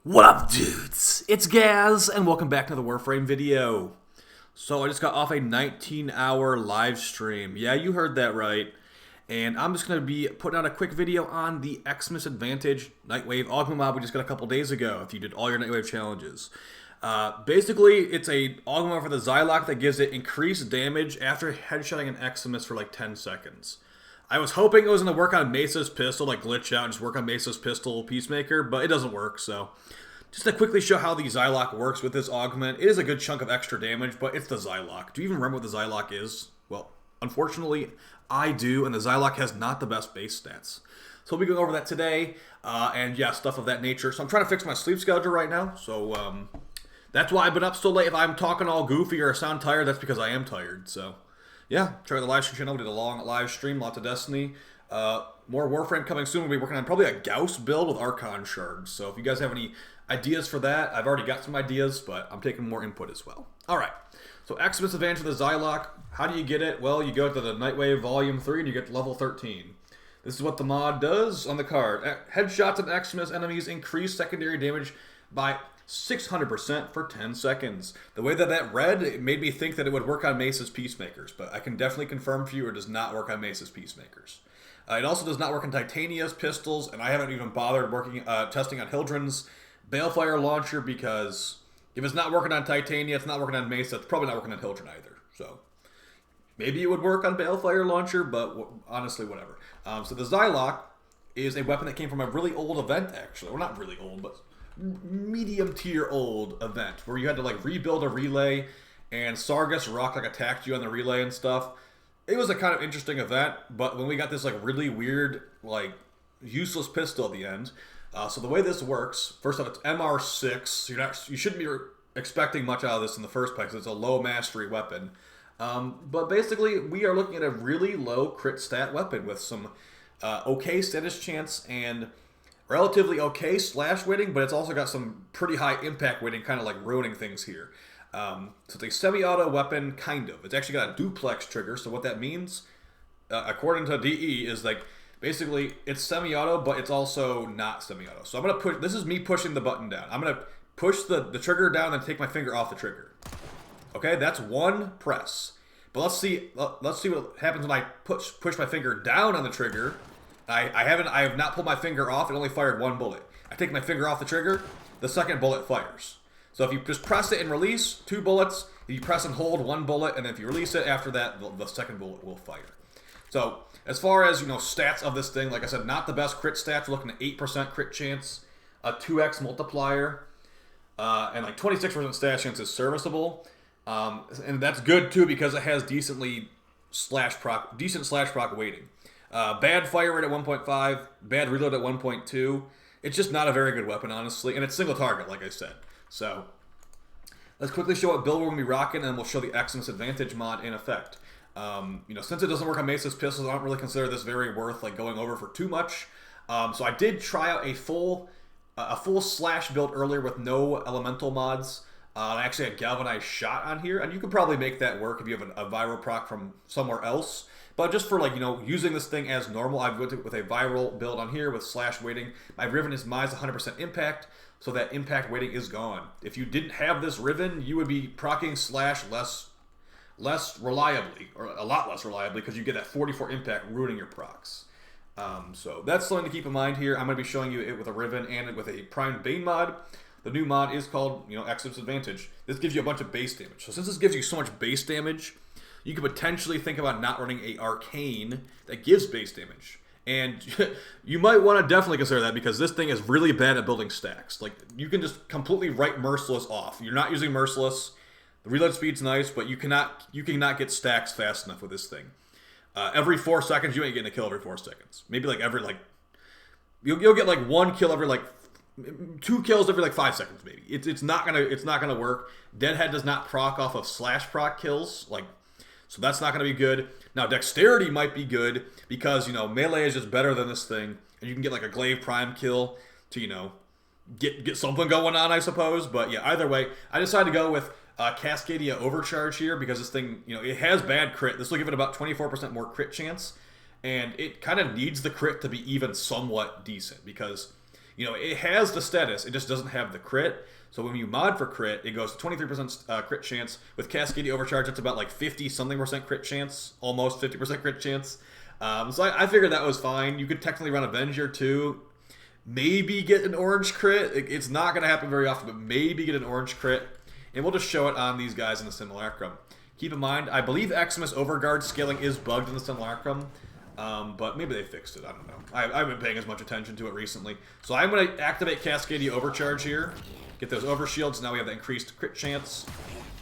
What up, dudes? It's Gaz, and welcome back to the Warframe video. So I just got off a 19-hour live stream. Yeah, you heard that right. And I'm just going to be putting out a quick video on the Eximus Advantage Nightwave Augment mob we just got a couple days ago, if you did all your Nightwave challenges. Basically, it's a augment for the Zylok that gives it increased damage after headshotting an Eximus for like 10 seconds. I was hoping it was going to work on Mesa's pistol, like glitch out and just work on Mesa's pistol Peacemaker, but it doesn't work, so... Just to quickly show how the Zylok works with this augment, it is a good chunk of extra damage, but it's the Zylok. Do you even remember what the Zylok is? Well, unfortunately, I do, and the Zylok has not the best base stats. So we'll be going over that today, and yeah, stuff of that nature. So I'm trying to fix my sleep schedule right now, so that's why I've been up so late. If I'm talking all goofy or sound tired, that's because I am tired, so... Yeah, check out the live stream channel. We did a long live stream, lots of Destiny. More Warframe coming soon. We'll be working on probably a Gauss build with Archon shards. So if you guys have any ideas for that, I've already got some ideas, but I'm taking more input as well. Alright, so Eximus Advantage of the Zylok. How do you get it? Well, you go to the Nightwave Volume 3 and you get to level 13. This is what the mod does on the card. Headshots of Eximus enemies increase secondary damage by 600% for 10 seconds. The way that that read, it made me think that it would work on Mesa's Peacemakers, but I can definitely confirm for you it does not work on Mesa's Peacemakers. It also does not work on Titania's pistols, and I haven't even bothered testing on Hildren's Balefire launcher because if it's not working on Titania, it's not working on Mesa, it's probably not working on Hildren either. So maybe it would work on Balefire launcher, but honestly, whatever. So the Zylok is a weapon that came from a really old event, actually. Well, not really old, but medium tier old event where you had to like rebuild a relay and Sargus Rock like attacked you on the relay and stuff. It was a kind of interesting event, but when we got this like really weird like useless pistol at the end. So the way this works, first off, it's MR6. You shouldn't be expecting much out of this in the first place. It's a low mastery weapon. But basically, we are looking at a really low crit stat weapon with some okay status chance and relatively okay slash weighting, but it's also got some pretty high impact weighting, kind of like ruining things here. So it's a semi-auto weapon, kind of. It's actually got a duplex trigger, so what that means, according to DE, is like, basically, it's semi-auto, but it's also not semi-auto. So I'm going to push, this is me pushing the button down. I'm going to push the trigger down and take my finger off the trigger. Okay, that's one press. But let's see what happens when I push my finger down on the trigger. I have not pulled my finger off. It only fired one bullet. I take my finger off the trigger. The second bullet fires. So if you just press it and release, 2 bullets. If you press and hold, 1 bullet, and if you release it after that, the second bullet will fire. So as far as stats of this thing, like I said, not the best crit stats. We're looking at 8% crit chance, a 2x multiplier, and like 26% stat chance is serviceable. And that's good too because it has decent slash proc weighting. Bad fire rate at 1.5, bad reload at 1.2. It's just not a very good weapon, honestly, and it's single target, like I said. So let's quickly show what build we're going to be rocking, and then we'll show the Eximus Advantage mod in effect. Since it doesn't work on Mesa's pistols, I don't really consider this very worth like going over for too much. So I did try out a full slash build earlier with no elemental mods. I actually had galvanized shot on here, and you could probably make that work if you have a viral proc from somewhere else. But just for like using this thing as normal, I've went with a viral build on here with slash weighting. My Riven is minus 100% impact, so that impact weighting is gone. If you didn't have this Riven, you would be proccing slash less reliably, or a lot less reliably, because you get that 44 impact ruining your procs. So that's something to keep in mind here. I'm going to be showing you it with a Riven and with a Primed Bane mod. The new mod is called, Eximus Advantage. This gives you a bunch of base damage. So since this gives you so much base damage, you could potentially think about not running a Arcane that gives base damage. And you might want to definitely consider that because this thing is really bad at building stacks. Like, you can just completely write Merciless off. You're not using Merciless. The reload speed's nice, but you cannot get stacks fast enough with this thing. Every 4 seconds, you ain't getting a kill every 4 seconds. Maybe like every you'll get like 1 kill every 2 kills every 5 seconds maybe. It's not gonna work. Deadhead does not proc off of slash proc kills, so that's not gonna be good. Now dexterity might be good because melee is just better than this thing, and you can get like a glaive prime kill to get something going on, I suppose. But yeah, either way, I decided to go with Cascadia Overcharge here because this thing it has bad crit. This will give it about 24% more crit chance, and it kind of needs the crit to be even somewhat decent because You know, it has the status, it just doesn't have the crit. So when you mod for crit, it goes to 23% crit chance. With Cascadia Overcharge, it's about like 50-something% crit chance, almost 50% crit chance. So I figured that was fine. You could technically run Avenger too. Maybe get an orange crit. It's not going to happen very often, but maybe get an orange crit. And we'll just show it on these guys in the Simulacrum. Keep in mind, I believe Eximus Overguard scaling is bugged in the Simulacrum. But maybe they fixed it. I don't know. I've been paying as much attention to it recently. So I'm going to activate Cascadia Overcharge here. Get those overshields. Now we have the increased crit chance.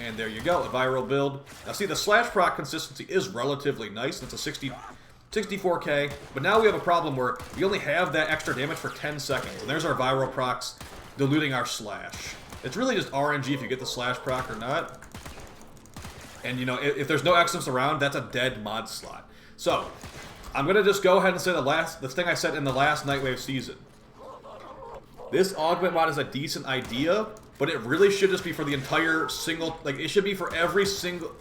And there you go, a viral build. Now see, the slash proc consistency is relatively nice. It's a 64k. But now we have a problem where we only have that extra damage for 10 seconds. And there's our viral procs diluting our slash. It's really just RNG if you get the slash proc or not. And you know, if there's no Eximus around, that's a dead mod slot. So, I'm going to just go ahead and say the thing I said in the last Nightwave season. This augment mod is a decent idea, but it really should just be for the entire single, like it should be for every single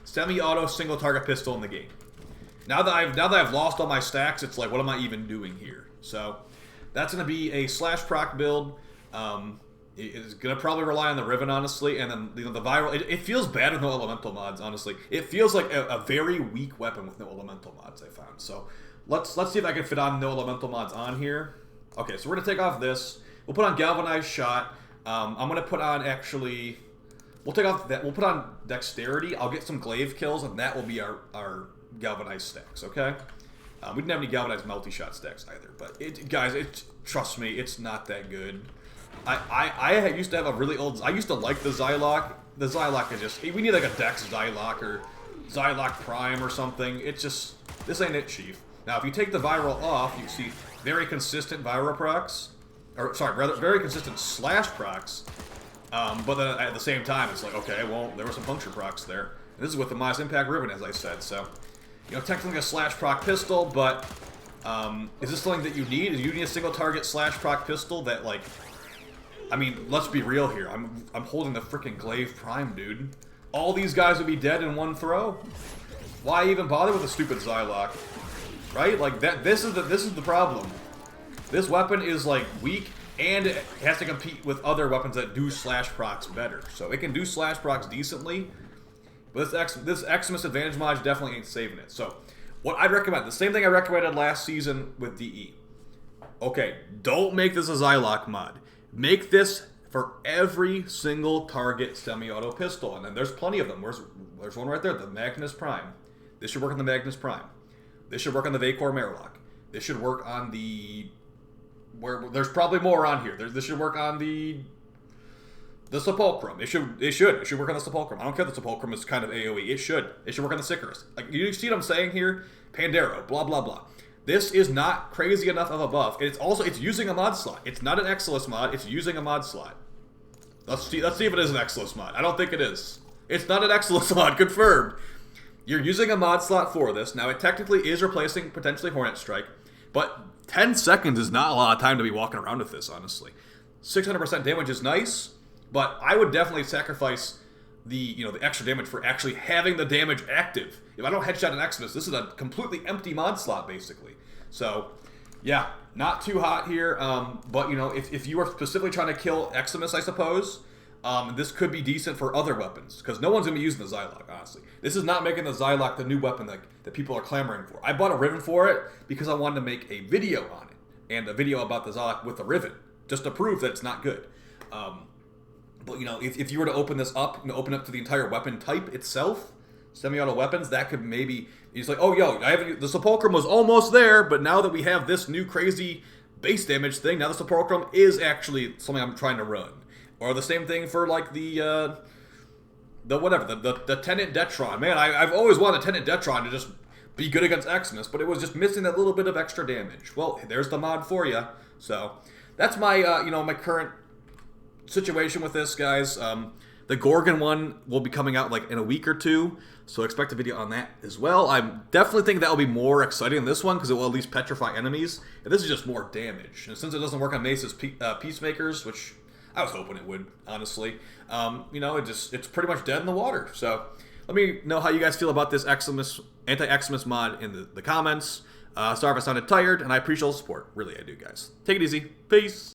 semi-auto single target pistol in the game. Now that I've lost all my stacks, it's like, what am I even doing here? So that's going to be a slash proc build. It's going to probably rely on the Riven, honestly, and then you know, the viral. It feels bad with no elemental mods, honestly. It feels like a very weak weapon with no elemental mods, I found. So let's see if I can fit on no elemental mods on here. Okay, so we're going to take off this. We'll put on Galvanized Shot. I'm going to put on, actually, we'll take off that. We'll put on Dexterity. I'll get some Glaive kills, and that will be our Galvanized stacks, okay? We didn't have any Galvanized Multi-Shot stacks either, but guys, trust me, it's not that good. I used to have a really old, I used to like the Zylok. The Zylok is just, we need like a Dex Zylok or Zylok Prime or something. It's just, this ain't it, Chief. Now, if you take the viral off, you see very consistent viral procs, or sorry, rather, very consistent slash procs, but then at the same time, it's like, okay, well, there were some puncture procs there. And this is with the Minus Impact Ribbon, as I said, so, you know, technically a slash proc pistol, but is this something that you need? Do you need a single target slash proc pistol that, like, I mean, let's be real here. I'm holding the freaking Glaive Prime, dude. All these guys would be dead in one throw. Why even bother with a stupid Zylok? Right? Like that. This is the problem. This weapon is like weak, and it has to compete with other weapons that do slash procs better. So it can do slash procs decently, but this Eximus Advantage mod definitely ain't saving it. So what I'd recommend, the same thing I recommended last season with DE. Okay, don't make this a Zylok mod. Make this for every single target semi-auto pistol, and then there's plenty of them. There's one right there, the Magnus Prime. This should work on the Magnus Prime. This should work on the Vacor Marlock. This should work on the... there's probably more on here. This should work on the Sepulchrum. It should work on the Sepulchrum. I don't care if the Sepulchrum is kind of AoE. It should work on the Sicarus. Like, you see what I'm saying here? Pandero, blah, blah, blah. This is not crazy enough of a buff. It's using a mod slot. It's not an Eximus mod. It's using a mod slot. Let's see if it is an Eximus mod. I don't think it is. It's not an Eximus mod. Confirmed. You're using a mod slot for this. Now, it technically is replacing potentially Hornet Strike, but 10 seconds is not a lot of time to be walking around with this, honestly. 600% damage is nice, but I would definitely sacrifice the extra damage for actually having the damage active. If I don't headshot an Eximus, this is a completely empty mod slot, basically. So, yeah, not too hot here, but, you know, if you are specifically trying to kill Eximus, I suppose, this could be decent for other weapons, because no one's going to be using the Zylok, honestly. This is not making the Zylok the new weapon that people are clamoring for. I bought a Riven for it because I wanted to make a video on it, and a video about the Zylok with the Riven, just to prove that it's not good. But, you know, if you were to open this up, open up to the entire weapon type itself, semi-auto weapons, that could maybe, it's like, oh, yo, the Sepulchrum was almost there, but now that we have this new crazy base damage thing, now the Sepulchrum is actually something I'm trying to run. Or the same thing for, like, the Tenant Detron. Man, I've always wanted Tenant Detron to just be good against Eximus, but it was just missing that little bit of extra damage. Well, there's the mod for you. So, that's my, my current situation with this, guys. The Gorgon one will be coming out like in a week or two, so expect a video on that as well. I'm definitely thinking that will be more exciting than this one because it will at least petrify enemies. And this is just more damage. And since it doesn't work on Mace's Peacemakers, which I was hoping it would, honestly, it's pretty much dead in the water. So Let me know how you guys feel about this Eximus, anti-Eximus mod in the comments. Sorry if I sounded tired, and I appreciate all the support. Really, I do, guys. Take it easy. Peace.